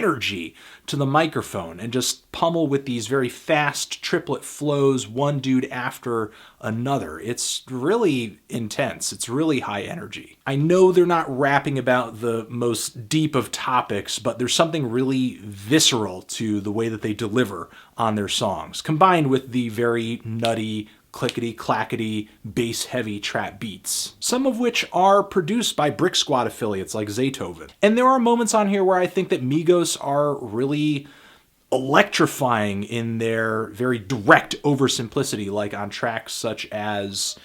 energy to the microphone and just pummel with these very fast triplet flows, one dude after another. It's really intense. It's really high energy. I know they're not rapping about the most deep of topics, but there's something really visceral to the way that they deliver on their songs, combined with the very nutty, clickety-clackety, bass-heavy trap beats, some of which are produced by Brick Squad affiliates like Zaytoven. And there are moments on here where I think that Migos are really electrifying in their very direct oversimplicity, like on tracks such as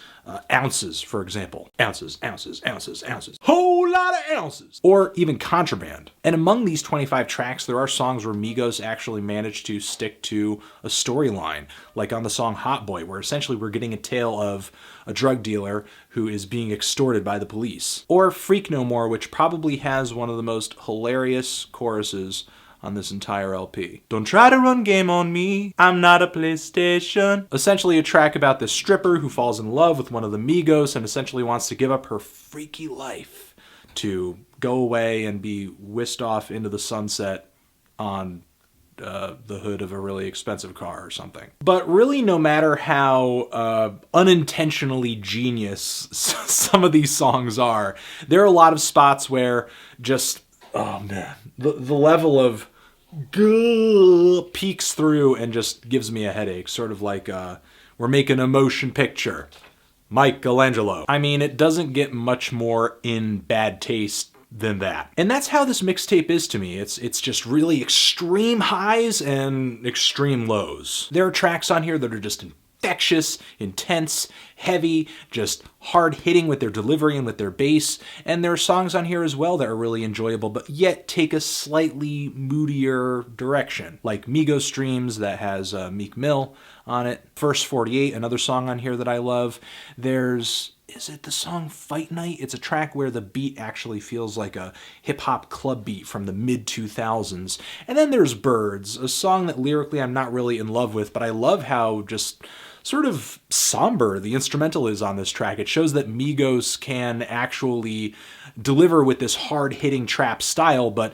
Ounces, for example. Ounces, ounces, ounces, ounces. Whole lot of ounces. Or even Contraband. And among these 25 tracks, there are songs where Migos actually managed to stick to a storyline, like on the song Hot Boy, where essentially we're getting a tale of a drug dealer who is being extorted by the police. Or Freak No More, which probably has one of the most hilarious choruses on this entire LP. Don't try to run game on me, I'm not a PlayStation. Essentially a track about this stripper who falls in love with one of the Migos and essentially wants to give up her freaky life to go away and be whisked off into the sunset on the hood of a really expensive car or something. But really, no matter how unintentionally genius some of these songs are, there are a lot of spots where just, oh man, the level of peeks through and just gives me a headache, sort of like we're making a motion picture. Michelangelo. I mean, it doesn't get much more in bad taste than that. And that's how this mixtape is to me. It's just really extreme highs and extreme lows. There are tracks on here that are just infectious, intense, heavy, just hard-hitting with their delivery and with their bass. And there are songs on here as well that are really enjoyable, but yet take a slightly moodier direction. Like Migos Dreams, that has Meek Mill on it. First 48, another song on here that I love. There's, is it the song Fight Night? It's a track where the beat actually feels like a hip-hop club beat from the mid-2000s. And then there's Birds, a song that lyrically I'm not really in love with, but I love how just sort of somber the instrumental is on this track. It shows that Migos can actually deliver with this hard-hitting trap style, but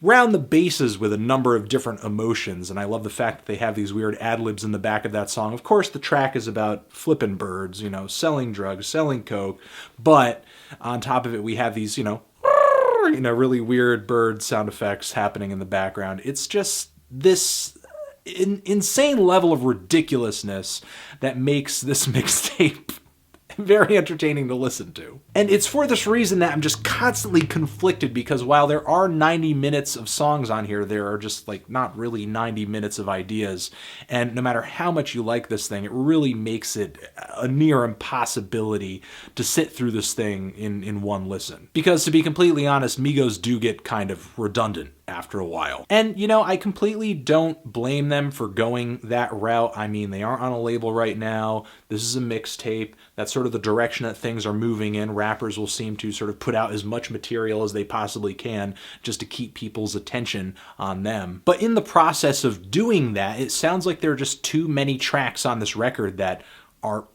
round the bases with a number of different emotions. And I love the fact that they have these weird ad-libs in the back of that song. Of course, the track is about flipping birds, you know, selling drugs, selling coke, but on top of it, we have these, really weird bird sound effects happening in the background. It's just this insane level of ridiculousness that makes this mixtape very entertaining to listen to. And it's for this reason that I'm just constantly conflicted, because while there are 90 minutes of songs on here, there are just like not really 90 minutes of ideas. And no matter how much you like this thing, it really makes it a near impossibility to sit through this thing in one listen. Because to be completely honest, Migos do get kind of redundant after a while. And, I completely don't blame them for going that route. I mean, they aren't on a label right now. This is a mixtape. That's sort of the direction that things are moving in. Rappers will seem to sort of put out as much material as they possibly can just to keep people's attention on them. But in the process of doing that, it sounds like there are just too many tracks on this record that are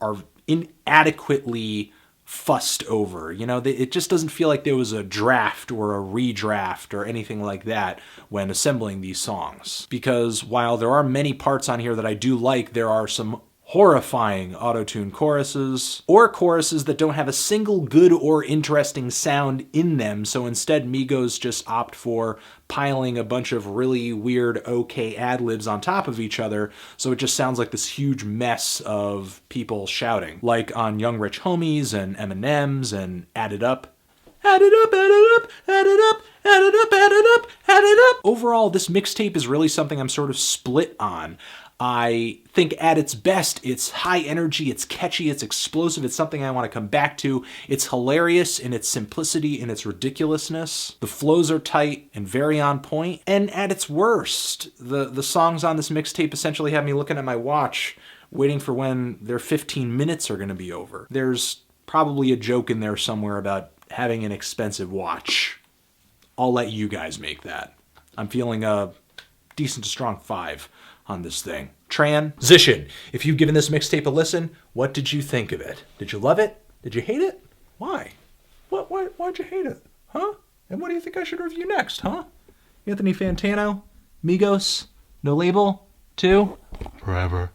inadequately fussed over. It just doesn't feel like there was a draft or a redraft or anything like that when assembling these songs. Because while there are many parts on here that I do like, there are some horrifying auto-tune choruses, or choruses that don't have a single good or interesting sound in them, so instead Migos just opt for piling a bunch of really weird okay ad-libs on top of each other, so it just sounds like this huge mess of people shouting, like on Young Rich Homies and Eminem's and Add It Up. Add it up, add it up, add it up, add it up, add it up, add it up. Overall, this mixtape is really something I'm sort of split on. I think at its best, it's high energy, it's catchy, it's explosive, it's something I want to come back to. It's hilarious in its simplicity and its ridiculousness. The flows are tight and very on point. And at its worst, the songs on this mixtape essentially have me looking at my watch, waiting for when their 15 minutes are going to be over. There's probably a joke in there somewhere about having an expensive watch. I'll let you guys make that. I'm feeling a decent to strong 5 on this thing. Transition. If you've given this mixtape a listen, what did you think of it? Did you love it? Did you hate it? Why? Why'd you hate it? Huh? And what do you think I should review next, huh? Anthony Fantano, Migos, No Label, 2. Forever.